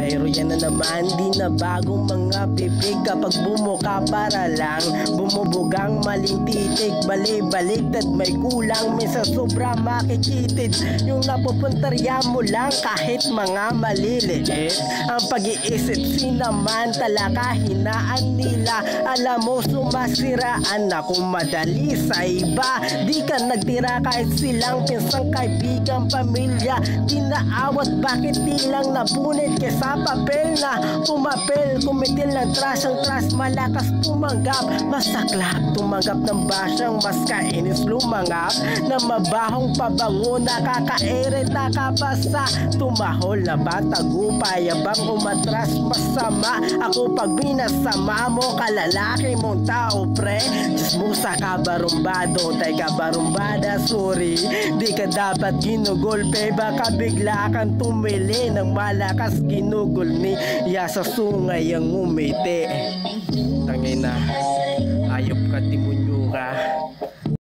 Pero yan na naman, di na bagong mga bibig. Kapag bumuka para lang bumubugang maling titig. Bali-baligtad may kulang, minsan sobra makikitid. Yung napupuntarya mo lang kahit mga maliliit. Ang pag-iisip sinamantala kahinaan nila. Alam mo sumasiraan ako madali sa iba. Di ka nagtira kahit silang pinsang kaibigan pamilya. Di naawat bakit di lang napunit kesa papel na pumapel. Kumitil ng trash ang trash malakas tumanggap. Masaklap tumanggap ng basyang mas kainis lumangap. Na mabahong pabango nakakaere nakapasa. Tumahol na ba tagupay abang umatras masama. Ako pag binasama mo kalalaki mong tao pre. Chismusa ka barumbado tay ka barumbada sorry. Di ka dapat ginugolpe baka bigla kang tumili ng malakas ginugol ni ya sa sungay ang umiti. Tangina ayop ka timun